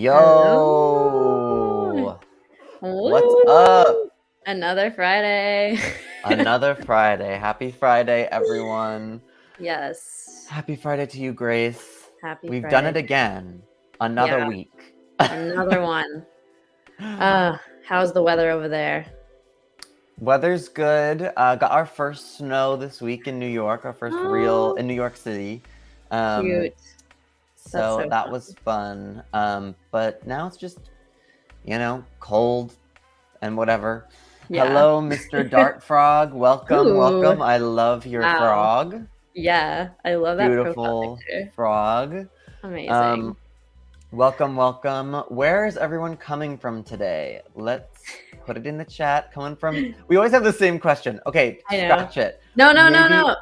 Hello. Yo, what's up? Woo! Another Friday. Another Friday. Happy Friday, everyone. Yes. Happy Friday to you, Grace. Happy We've done it Friday. again. Another Yeah, week. another one. How's the weather over there? Weather's good. Got our first snow this week in New York, our first real Oh, in New York City. cute. That's So so that fun. was fun. But now it's just, cold and whatever. Yeah. Hello, Mr. Dart Frog. Welcome, Ooh, welcome. I love your wow. frog. Yeah, I love that profile Beautiful picture. frog. Amazing. Welcome, welcome. Where is everyone coming from today? Let's put it in the chat. We always have the same question. Okay, I know. scratch it. No.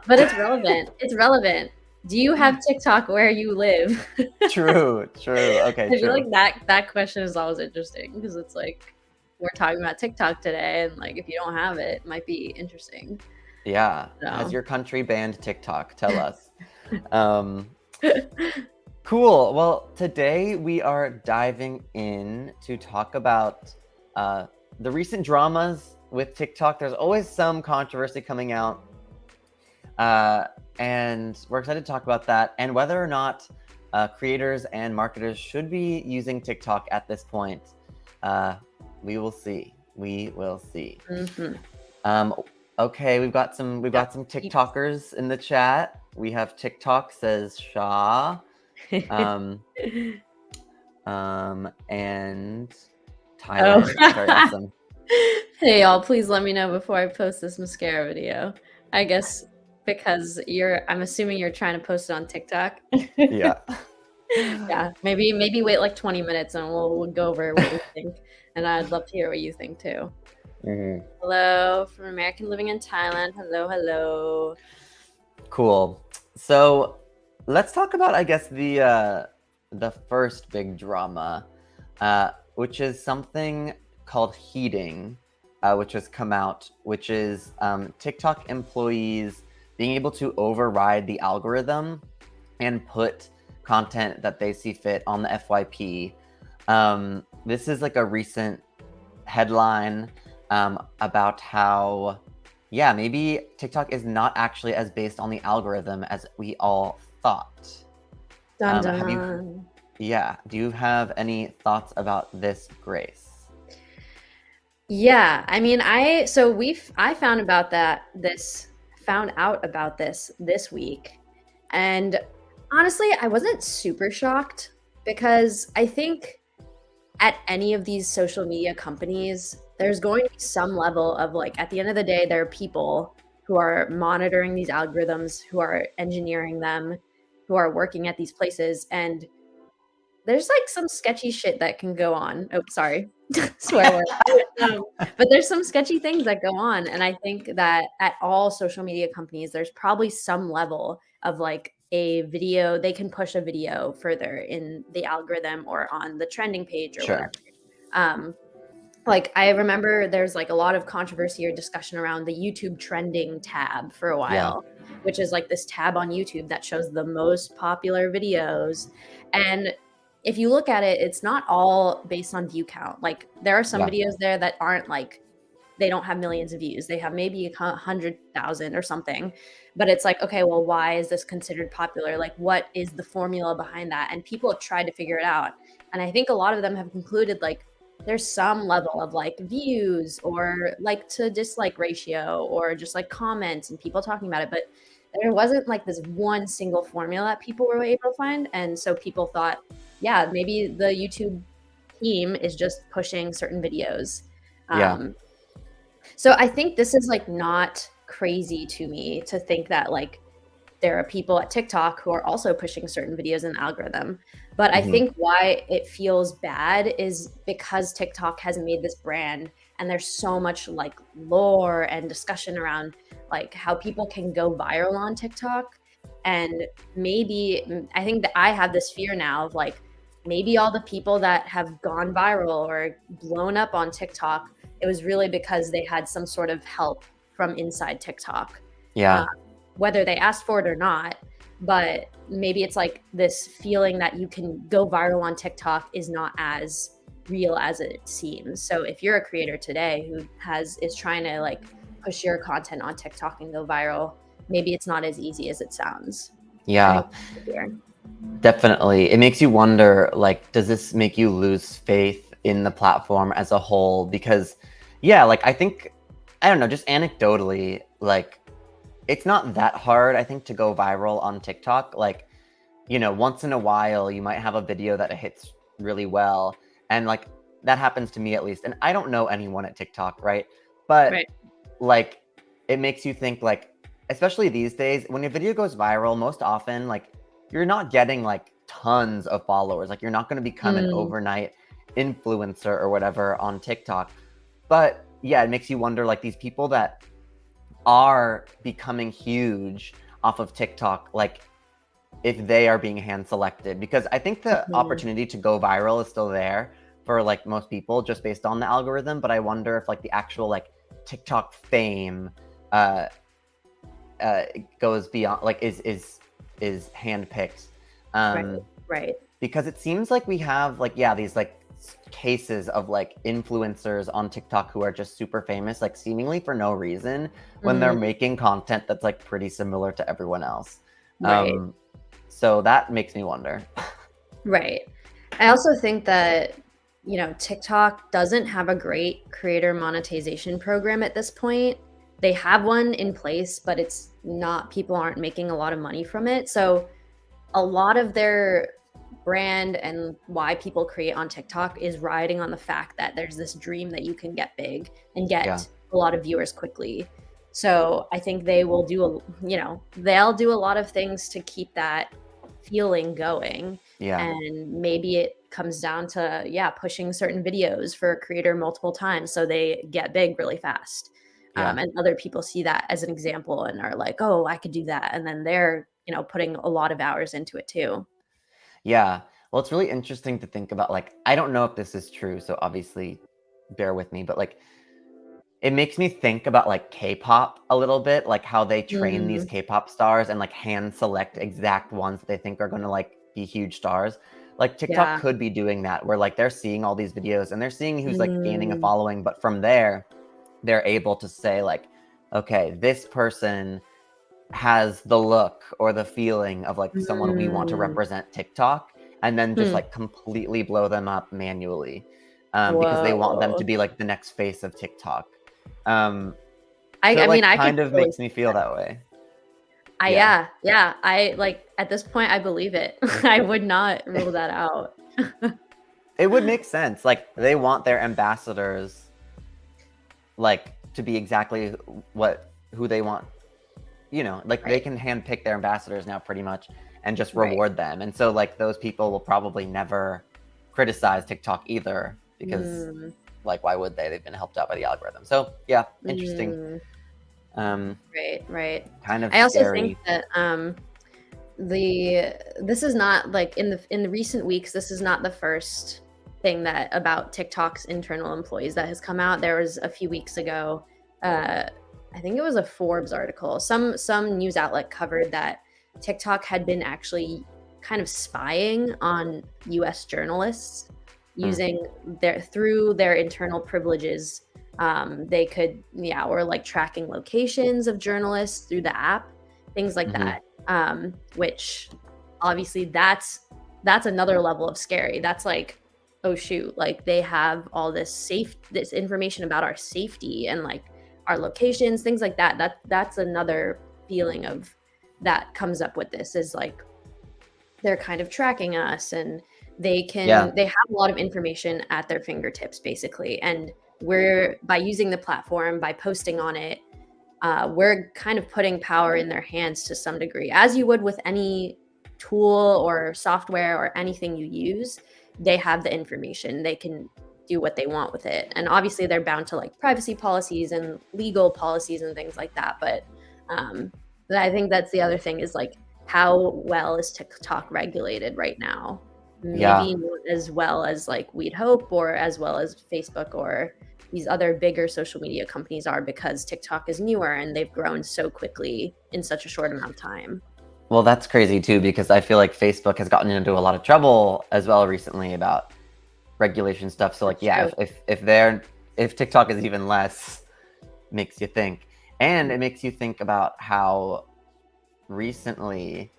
But it's relevant. It's relevant. Do you have TikTok where you live? True. Okay, I feel true. like that question is always interesting because it's like we're talking about TikTok today, and like if you don't have it, it might be interesting. Yeah. Has So your country banned TikTok? Tell us. Um, Cool. Well, today we are diving in to talk about the recent dramas with TikTok. There's always some controversy coming out, and we're excited to talk about that and whether or not creators and marketers should be using TikTok at this point. We will see. Okay, we've got some TikTokers in the chat. We have TikTok says Shah. And Thailand. Very awesome. Hey y'all, please let me know before I post this mascara video. I guess because I'm assuming you're trying to post it on TikTok. Yeah. Yeah, maybe wait like 20 minutes and we'll go over what we think. And I'd love to hear what you think too. Mm-hmm. Hello from American living in Thailand. Hello. Cool. So let's talk about, I guess, the first big drama, which is something called heating, which has come out, which is TikTok employees being able to override the algorithm and put content that they see fit on the FYP. This is like a recent headline about how, maybe TikTok is not actually as based on the algorithm as we all thought. Dun dun. Do you have any thoughts about this, Grace? Yeah, I mean, I found out about this week, and honestly, I wasn't super shocked because I think at any of these social media companies, there's going to be some level of like, at the end of the day, there are people who are monitoring these algorithms, who are engineering them, who are working at these places, and there's like some sketchy shit that can go on. Oh, sorry, swear word. But there's some sketchy things that go on, and I think that at all social media companies, there's probably some level of like a video, they can push a video further in the algorithm or on the trending page or Sure. whatever. Like I remember there's like a lot of controversy or discussion around the YouTube trending tab for a while, which is like this tab on YouTube that shows the most popular videos. And if you look at it, it's not all based on view count. Like there are some videos there that aren't like, they don't have millions of views. They have maybe 100,000 or something. But it's like, okay, well, why is this considered popular? Like, what is the formula behind that? And people have tried to figure it out. And I think a lot of them have concluded like there's some level of like views or like to dislike ratio or just like comments and people talking about it. But there wasn't like this one single formula that people were able to find. And so people thought, yeah, maybe the YouTube team is just pushing certain videos. So I think this is like not crazy to me to think that like there are people at TikTok who are also pushing certain videos in the algorithm. But I think why it feels bad is because TikTok has made this brand and there's so much like lore and discussion around like how people can go viral on TikTok. And maybe I think that I have this fear now of like maybe all the people that have gone viral or blown up on TikTok, it was really because they had some sort of help from inside TikTok. whether they asked for it or not. But maybe it's like this feeling that you can go viral on TikTok is not as real as it seems. So if you're a creator today who is trying to like push your content on TikTok and go viral, maybe it's not as easy as it sounds. Yeah, definitely. It makes you wonder, like, does this make you lose faith in the platform as a whole? Because, yeah, like, I think, I don't know, just anecdotally, like, it's not that hard, I think, to go viral on TikTok. Like, you know, once in a while, you might have a video that hits really well. And, like, that happens to me at least. And I don't know anyone at TikTok, right? But, Right. like, it makes you think, like, especially these days, when your video goes viral, most often, like, you're not getting, like, tons of followers. Like, you're not going to become an overnight influencer or whatever on TikTok. But, yeah, it makes you wonder, like, these people that are becoming huge off of TikTok, like, if they are being hand selected, because I think the opportunity to go viral is still there for like most people just based on the algorithm. But I wonder if like the actual like TikTok fame goes beyond, like is handpicked. Right. Because it seems like we have like, yeah, these like cases of like influencers on TikTok who are just super famous, like seemingly for no reason, when they're making content that's like pretty similar to everyone else. Right. So that makes me wonder. Right. I also think that, you know, TikTok doesn't have a great creator monetization program at this point. They have one in place, but it's not, people aren't making a lot of money from it. So a lot of their brand and why people create on TikTok is riding on the fact that there's this dream that you can get big and get a lot of viewers quickly. So I think they will do, they'll do a lot of things to keep that feeling going. Yeah. And maybe it comes down to, pushing certain videos for a creator multiple times so they get big really fast. Yeah. And other people see that as an example and are like, oh, I could do that. And then they're, putting a lot of hours into it too. Yeah. Well, it's really interesting to think about, like, I don't know if this is true, so obviously bear with me, but like, it makes me think about like K-pop a little bit, like how they train these K-pop stars and like hand select exact ones that they think are going to like be huge stars. Like TikTok could be doing that, where like they're seeing all these videos and they're seeing who's like gaining a following, but from there, they're able to say like, okay, this person has the look or the feeling of like someone we want to represent TikTok, and then just like completely blow them up manually, because they want them to be like the next face of TikTok. I mean, I kind of makes me feel that way. Yeah. I like at this point, I believe it. I would not rule that out. It would make sense. Like they want their ambassadors, like to be exactly who they want. Like they can handpick their ambassadors now pretty much and just reward them. And so like those people will probably never criticize TikTok either, because like why would they? They've been helped out by the algorithm. So yeah, interesting. Right. Kind of I also scary. think that this is not like in the recent weeks, this is not the first thing that about TikTok's internal employees that has come out. There was a few weeks ago, I think it was a Forbes article. Some news outlet covered that TikTok had been actually kind of spying on US journalists using through their internal privileges. They could, or like tracking locations of journalists through the app, things like that. Which obviously that's another level of scary. That's like, oh shoot, like they have all this information about our safety and like our locations, things like that. That's another feeling of that comes up with this, is like they're kind of tracking us, and they have a lot of information at their fingertips basically. And we're, by using the platform, by posting on it, we're kind of putting power in their hands to some degree, as you would with any tool or software or anything you use. They have the information, they can do what they want with it. And obviously they're bound to like privacy policies and legal policies and things like that. But I think that's the other thing, is like, how well is TikTok regulated right now? Maybe not as well as like we'd hope, or as well as Facebook or these other bigger social media companies are, because TikTok is newer and they've grown so quickly in such a short amount of time. Well, that's crazy too, because I feel like Facebook has gotten into a lot of trouble as well recently about regulation stuff. So like, That's yeah, true. if TikTok is even less, makes you think. And it makes you think about how recently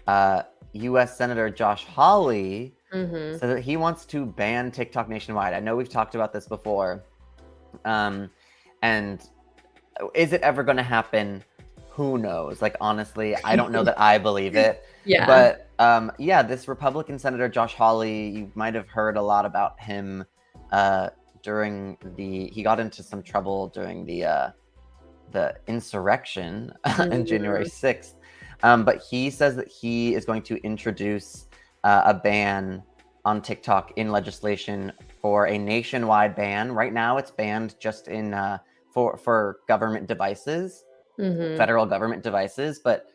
US Senator Josh Hawley Mm-hmm. said that he wants to ban TikTok nationwide. I know we've talked about this before. And is it ever going to happen? Who knows? Like, honestly, I don't know that I believe it. Yeah. But yeah, this Republican Senator Josh Hawley, you might have heard a lot about him during he got into some trouble during the insurrection on January 6th. But he says that he is going to introduce a ban on TikTok in legislation for a nationwide ban. Right now, it's banned just in for government devices, Mm-hmm. federal government devices. But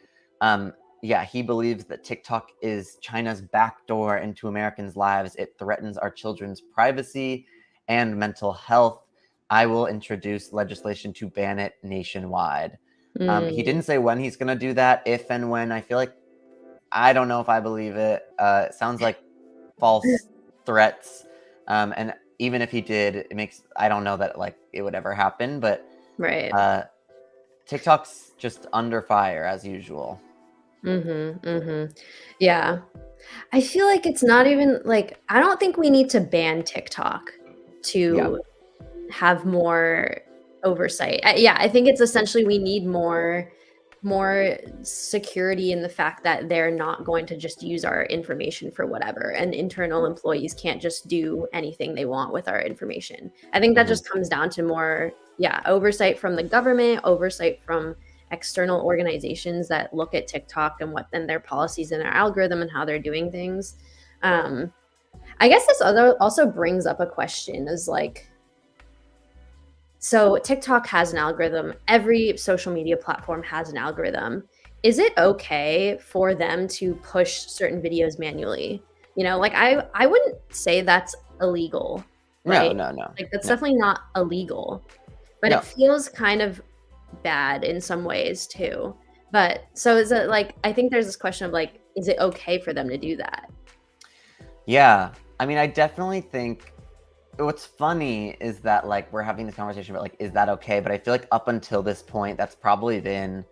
yeah, he believes that TikTok is China's backdoor into Americans' lives. It threatens our children's privacy and mental health. I will introduce legislation to ban it nationwide. He didn't say when he's going to do that, if and when. I feel like, I don't know if I believe it. It sounds like false threats. And even if he did, I don't know that like it would ever happen, but Right. TikTok's just under fire as usual. Mm-hmm. Mm-hmm. Yeah. I feel like it's not even like, I don't think we need to ban TikTok Yeah. to have more oversight. Yeah, I think it's essentially we need more security in the fact that they're not going to just use our information for whatever, and internal employees can't just do anything they want with our information. I think that Mhm. just comes down to more, yeah, oversight from the government, oversight from external organizations that look at TikTok and what then their policies and their algorithm and how they're doing things. I guess this also brings up a question, is like, so TikTok has an algorithm. Every social media platform has an algorithm. Is it okay for them to push certain videos manually? Like I wouldn't say that's illegal, No, right? no, no, Like that's no, definitely not illegal, but it no. feels kind of bad in some ways too. But so is it like, I think there's this question of like, is it okay for them to do that? Yeah. I mean, I definitely think what's funny is that like we're having this conversation about like, is that okay? But I feel like up until this point, that's probably been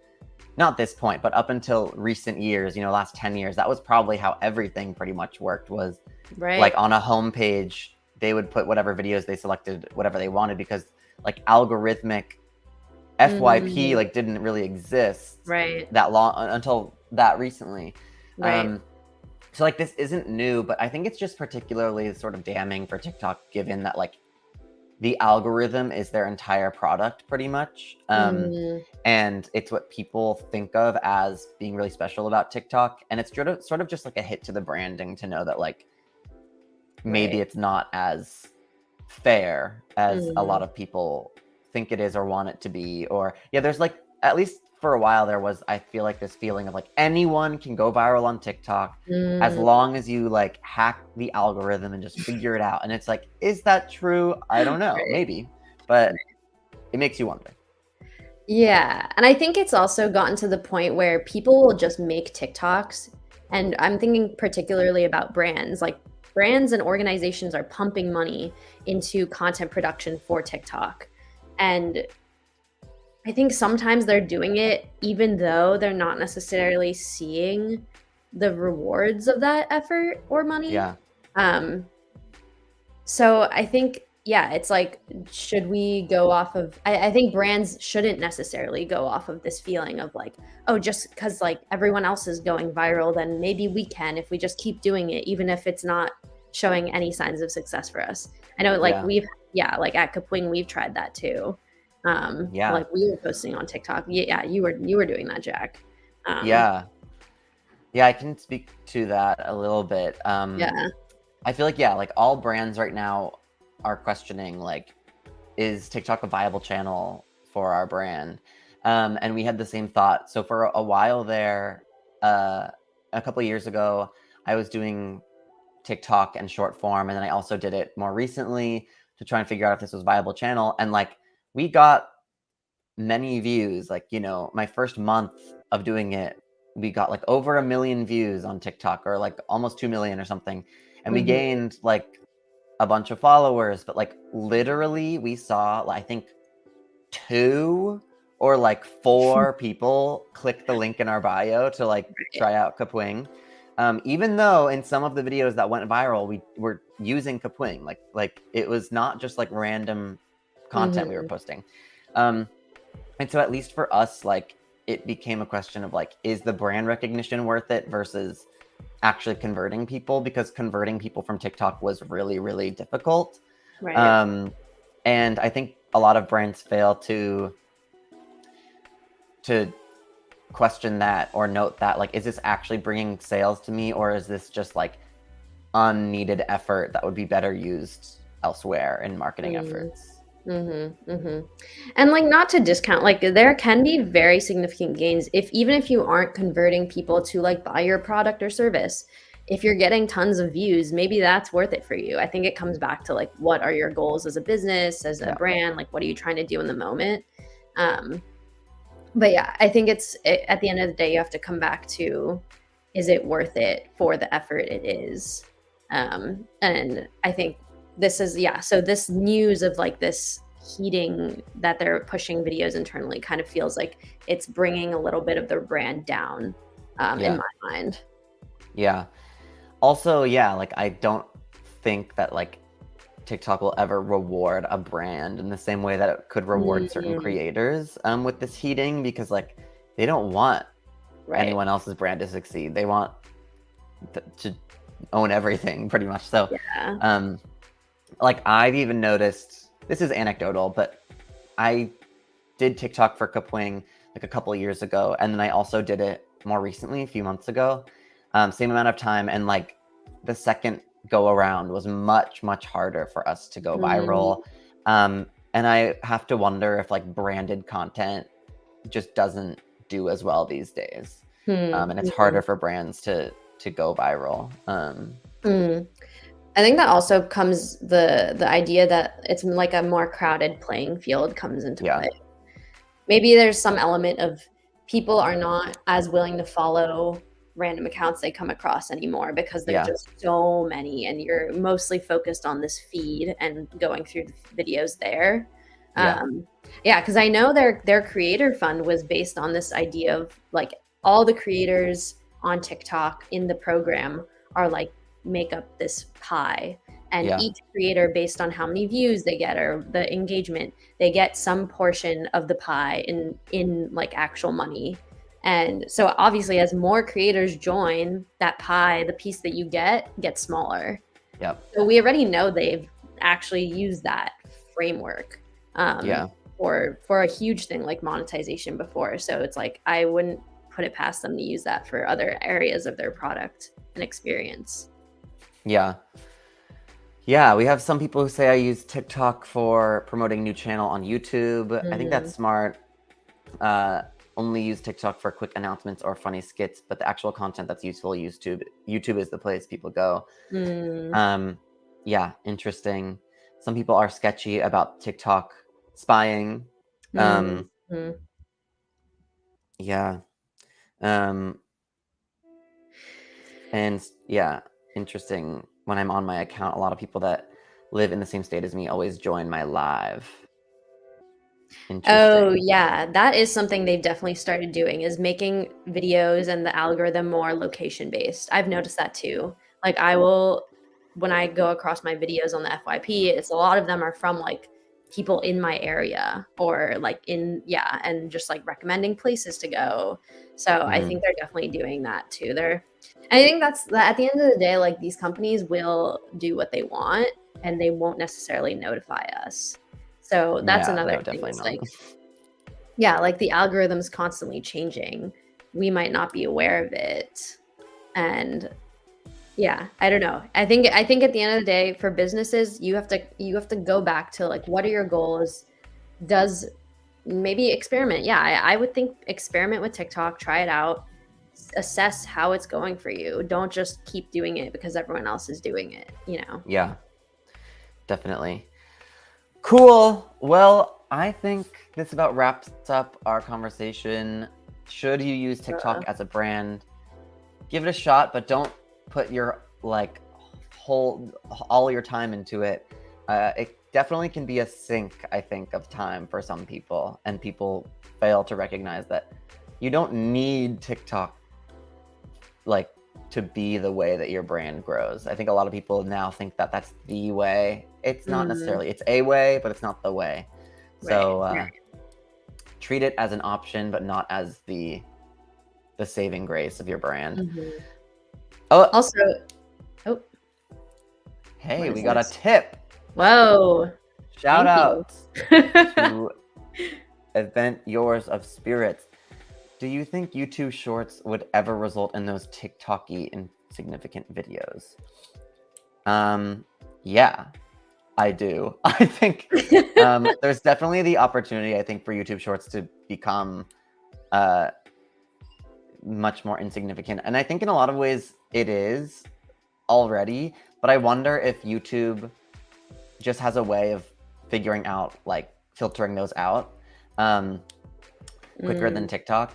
not this point, but up until recent years, last 10 years, that was probably how everything pretty much worked, was like Right. on a homepage, they would put whatever videos they selected, whatever they wanted, because like algorithmic FYP Mm, like didn't really exist right. that long until that recently. Right. Um, so like this isn't new, but I think it's just particularly sort of damning for TikTok, given that like the algorithm is their entire product pretty much. Mm, And it's what people think of as being really special about TikTok. And it's sort of just like a hit to the branding to know that like maybe right. it's not as fair as a lot Mhm. of people think it is or want it to be. Or yeah, there's like, at least for a while there was, I feel like, this feeling of like anyone can go viral on TikTok as Mm. long as you like hack the algorithm and just figure it out. And it's like, is that true? I don't know, Right. maybe, but it makes you wonder. Yeah, and I think it's also gotten to the point where people will just make TikToks, and I'm thinking particularly about brands. Like, brands and organizations are pumping money into content production for TikTok. And I think sometimes they're doing it even though they're not necessarily seeing the rewards of that effort or money. Yeah. Um, So I think, yeah, it's like, should we go off of, I think brands shouldn't necessarily go off of this feeling of like, oh, just because like everyone else is going viral, then maybe we can if we just keep doing it, even if it's not showing any signs of success for us. I know like Yeah. yeah, like at Kapwing, we've tried that too. Yeah. Like we were posting on TikTok. Yeah, you were doing that, Jack. Um, Yeah. Yeah, I can speak to that a little bit. yeah. I feel like, yeah, like all brands right now are questioning like, is TikTok a viable channel for our brand? And we had the same thought. So for a while there, a couple of years ago, I was doing TikTok and short form, and then I also did it more recently to try and figure out if this was a viable channel. And like, we got many views. Like, you know, my first month of doing it, we got like over 1 million views on TikTok, or like almost 2 million or something. And we gained like a bunch of followers, but like literally we saw, I think, 2 or like 4 people click the link in our bio to like try out Kapwing. Even though in some of the videos that went viral, we were using Kapwing, like it was not just like random content we were posting. And so at least for us, like it became a question of like, is the brand recognition worth it versus actually converting people? Because converting people from TikTok was really, really difficult. Right. And I think a lot of brands fail to question that or note that, like, is this actually bringing sales to me, or is this just like unneeded effort that would be better used elsewhere in marketing efforts? And like, not to discount, like there can be very significant gains even if you aren't converting people to like buy your product or service. If you're getting tons of views, maybe that's worth it for you. I think it comes back to like, what are your goals as a business, as a brand? Like, what are you trying to do in the moment? But yeah, I think at the end of the day, you have to come back to, is it worth it for the effort it is? And I think this is, so this news of like this heating that they're pushing videos internally kind of feels like it's bringing a little bit of their brand down, in my mind. Yeah. Also, like I don't think that like TikTok will ever reward a brand in the same way that it could reward certain creators with this heating, because like they don't want anyone else's brand to succeed. They want to own everything pretty much. So like I've even noticed, this is anecdotal, but I did TikTok for Kapwing like a couple of years ago, and then I also did it more recently, a few months ago. Same amount of time, and like the second go around was much harder for us to go viral. And I have to wonder if like branded content just doesn't do as well these days. And it's harder for brands to go viral. I think that also comes the idea that it's like a more crowded playing field comes into play. Maybe there's some element of people are not as willing to follow random accounts they come across anymore, because there's just so many, and you're mostly focused on this feed and going through the videos there. Because I know their creator fund was based on this idea of like, all the creators on TikTok in the program are like, make up this pie, and each creator, based on how many views they get or the engagement, they get some portion of the pie in like actual money. And so obviously, as more creators join, that pie, the piece that you gets smaller. So we already know they've actually used that framework for a huge thing like monetization before. So it's like, I wouldn't put it past them to use that for other areas of their product and experience. We have some people who say I use TikTok for promoting new channel on YouTube. I think that's smart. Only use TikTok for quick announcements or funny skits, but the actual content that's useful, YouTube is the place people go. Interesting. Some people are sketchy about TikTok spying. And interesting. When I'm on my account, a lot of people that live in the same state as me always join my live. Oh yeah, that is something they've definitely started doing, is making videos and the algorithm more location based. I've noticed that too. Like when I go across my videos on the FYP, it's a lot of them are from like people in my area, or like and just like recommending places to go. So I think they're definitely doing that too. I think that's at the end of the day, like these companies will do what they want, and they won't necessarily notify us. So that's another thing. It's like, like the algorithm's constantly changing. We might not be aware of it. And I don't know. I think at the end of the day, for businesses, you have to go back to like, what are your goals? Does maybe experiment. I would think experiment with TikTok, try it out, assess how it's going for you. Don't just keep doing it because everyone else is doing it, Yeah, definitely. Cool. Well, I think this about wraps up our conversation. Should you use TikTok as a brand? Give it a shot, but don't put your all your time into it. It definitely can be a sink, I think, of time for some people, and people fail to recognize that you don't need TikTok to be the way that your brand grows. I think a lot of people now think that that's the way. It's not necessarily. It's a way, but it's not the way. So treat it as an option, but not as the saving grace of your brand. Oh, also, hey, we got a tip. Whoa! Shout out to Event Yours of Spirits. Do you think YouTube Shorts would ever result in those TikTok-y insignificant videos? Yeah, I do. I think there's definitely the opportunity, I think, for YouTube Shorts to become much more insignificant. And I think in a lot of ways it is already, but I wonder if YouTube just has a way of figuring out, filtering those out quicker than TikTok.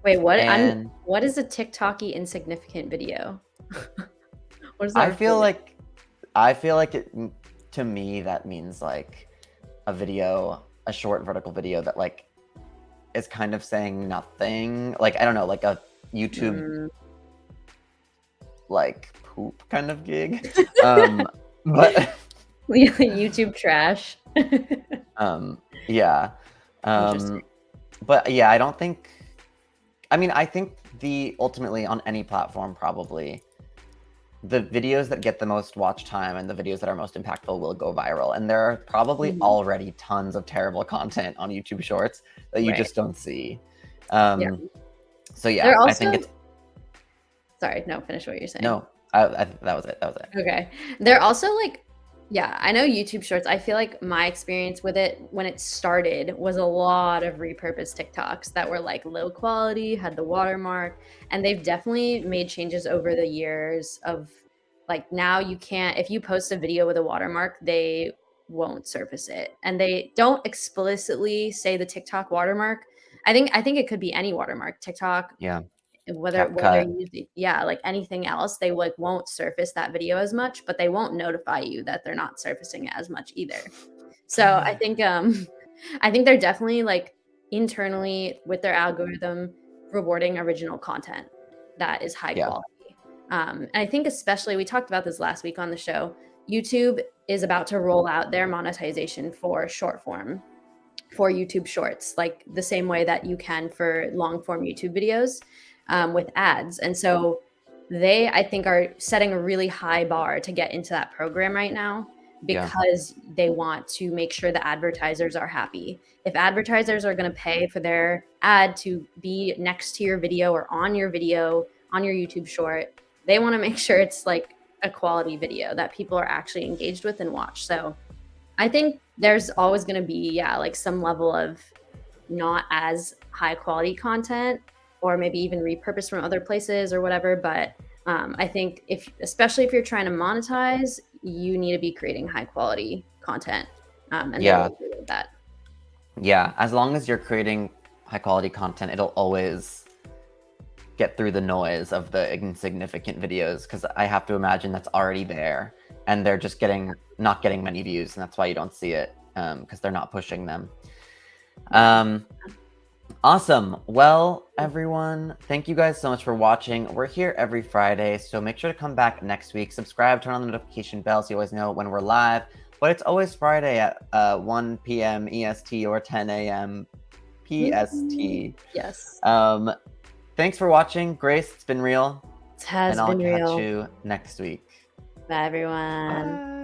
Wait, what? What is a TikTok-y insignificant video? What is that? I feel like it, to me, that means a short vertical video that is kind of saying nothing. I don't know, a YouTube poop kind of gig. But YouTube trash. Yeah. But yeah, I think ultimately on any platform, probably the videos that get the most watch time and the videos that are most impactful will go viral. And there are probably already tons of terrible content on YouTube Shorts that you just don't see. So yeah, I think it's... Sorry, no, finish what you're saying. No, that was it. Okay. They're also I know YouTube Shorts. I feel like my experience with it when it started was a lot of repurposed TikToks that were low quality, had the watermark, and they've definitely made changes over the years of now you can't, if you post a video with a watermark, they won't surface it. And they don't explicitly say the TikTok watermark. I think it could be any watermark, TikTok. Yeah. Whether they're using anything else, they won't surface that video as much, but they won't notify you that they're not surfacing it as much either. So I think they're definitely internally with their algorithm rewarding original content that is high quality. And I think especially, we talked about this last week on the show, YouTube is about to roll out their monetization for short form, for YouTube Shorts, the same way that you can for long form YouTube videos. With ads. And so they, I think, are setting a really high bar to get into that program right now because they want to make sure the advertisers are happy. If advertisers are going to pay for their ad to be next to your video or on your video, on your YouTube short, they want to make sure it's a quality video that people are actually engaged with and watch. So I think there's always going to be, some level of not as high quality content, or maybe even repurposed from other places or whatever. But I think especially if you're trying to monetize, you need to be creating high quality content. And with that. Yeah, as long as you're creating high quality content, it'll always get through the noise of the insignificant videos, because I have to imagine that's already there and they're just not getting many views, and that's why you don't see it, because they're not pushing them. Awesome. Well, everyone, thank you guys so much for watching. We're here every Friday, so make sure to come back next week. Subscribe, turn on the notification bell so you always know when we're live. But it's always Friday at 1 p.m. EST or 10 a.m. PST. Yes. Thanks for watching. Grace, it's been real. It has been real. And I'll catch you next week. Bye, everyone. Bye.